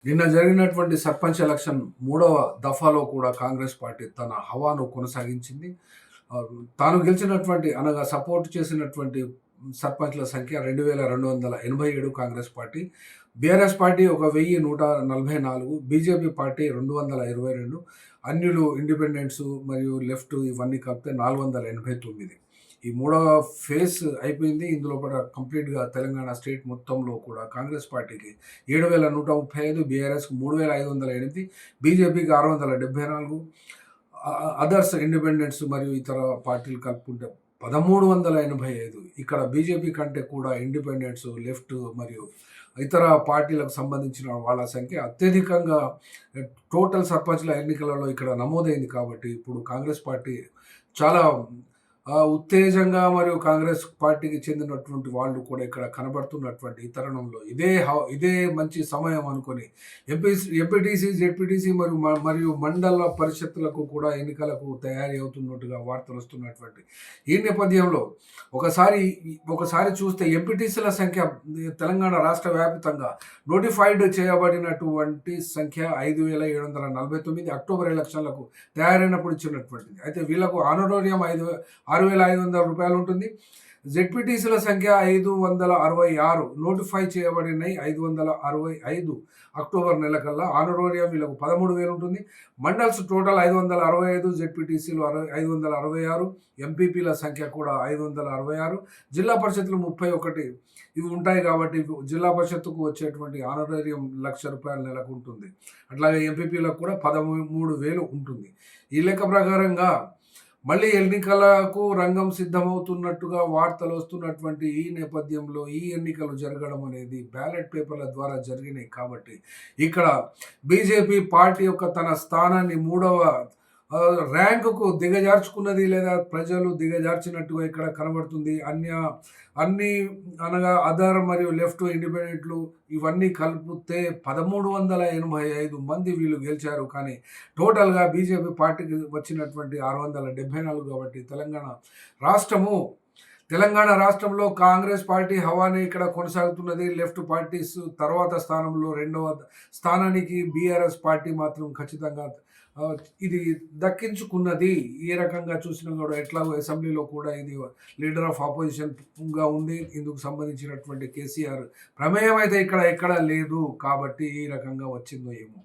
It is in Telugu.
నిన్న జరిగినటువంటి సర్పంచ్ ఎలక్షన్ మూడవ దఫాలో కూడా కాంగ్రెస్ పార్టీ తన హవాను కొనసాగించింది. తాను గెలిచినటువంటి అనగా సపోర్ట్ చేసినటువంటి సర్పంచ్‌ల సంఖ్య 2287 కాంగ్రెస్ పార్టీ. బీఆర్ఎస్ పార్టీ ఒక 1144, బీజేపీ పార్టీ 222, అన్యులు, ఇండిపెండెంట్స్ మరియు లెఫ్ట్ ఇవన్నీ కలిపితే 489. ఈ మూడవ ఫేజ్ అయిపోయింది. ఇందులో కూడా కంప్లీట్‌గా తెలంగాణ స్టేట్ మొత్తంలో కూడా కాంగ్రెస్ పార్టీకి 7135, బీఆర్ఎస్‌కి 3508, బీజేపీకి 674, అదర్స్ ఇండిపెండెంట్స్ మరియు ఇతర పార్టీలు కలుపుకుంటే 1385. ఇక్కడ బీజేపీ కంటే కూడా ఇండిపెండెంట్స్, లెఫ్ట్ మరియు ఇతర పార్టీలకు సంబంధించిన వాళ్ళ సంఖ్య అత్యధికంగా టోటల్ సర్పంచ్ల ఎన్నికలలో ఇక్కడ నమోదైంది. కాబట్టి ఇప్పుడు కాంగ్రెస్ పార్టీ చాలా ఉత్తేజంగా మరియు కాంగ్రెస్ పార్టీకి చెందినటువంటి వాళ్ళు కూడా ఇక్కడ కనబడుతున్నటువంటి ఈ తరుణంలో ఇదే మంచి సమయం అనుకొని ఎంపీటీసీ, జెడ్పీటీసీ మరియు మండల పరిషత్తులకు కూడా ఎన్నికలకు తయారీ అవుతున్నట్టుగా వార్తలు వస్తున్నటువంటి ఈ నేపథ్యంలో ఒకసారి చూస్తే ఎంపీటీసీల సంఖ్య తెలంగాణ రాష్ట్ర వ్యాప్తంగా నోటిఫైడ్ చేయబడినటువంటి సంఖ్య 5749 అక్టోబర్ ఎలక్షన్లకు తయారైనప్పుడు ఇచ్చినటువంటిది. అయితే వీళ్ళకు ఆనరోరియం 6,500 ఉంటుంది. జెడ్పీటీసీల సంఖ్య 566 నోటిఫై చేయబడినాయి. 565 అక్టోబర్ నెల కల్లా ఆనరోరియం వీళ్ళకు 13,000 ఉంటుంది. మండల్స్ టోటల్ 565, జెడ్పీటీసీలు 566, ఎంపీపీల సంఖ్య కూడా 566, జిల్లా పరిషత్లు 31 ఇవి ఉంటాయి. కాబట్టి జిల్లా పరిషత్తుకు వచ్చేటువంటి ఆనరోరియం ₹1,00,000 నెలకు ఉంటుంది. అట్లాగే ఎంపీపీలకు కూడా 13,000 ఉంటుంది. ఈ లెక్క ప్రకారంగా మళ్ళీ ఎన్నికలకు రంగం సిద్ధమవుతున్నట్టుగా వార్తలు వస్తున్నటువంటి ఈ నేపథ్యంలో ఈ ఎన్నికలు జరగడం అనేది బ్యాలెట్ పేపర్ల ద్వారా జరిగినాయి. కాబట్టి ఇక్కడ బీజేపీ పార్టీ యొక్క తన స్థానాన్ని మూడవ ర్యాంకుకు దిగజార్చుకున్నది, లేదా ప్రజలు దిగజార్చినట్టుగా ఇక్కడ కనబడుతుంది. అన్ని అనగా అదర్ మరియు లెఫ్ట్, ఇండిపెండెంట్లు ఇవన్నీ కలిపితే 1385 మంది వీళ్ళు గెలిచారు. కానీ టోటల్గా బీజేపీ పార్టీకి వచ్చినటువంటి 674. కాబట్టి తెలంగాణ రాష్ట్రంలో కాంగ్రెస్ పార్టీ హవానే ఇక్కడ కొనసాగుతున్నది. లెఫ్ట్ పార్టీస్ తర్వాత స్థానంలో రెండవ స్థానానికి బీఆర్ఎస్ పార్టీ మాత్రం ఖచ్చితంగా ఇది దక్కించుకున్నది. ఏ రకంగా చూసినా కూడా ఎట్లాగో అసెంబ్లీలో కూడా ఇది లీడర్ ఆఫ్ ఆపోజిషన్గా ఉంది. ఇందుకు సంబంధించినటువంటి కేసీఆర్ ప్రమేయం అయితే ఇక్కడ ఎక్కడా లేదు. కాబట్టి ఈ రకంగా వచ్చిందో ఏమో.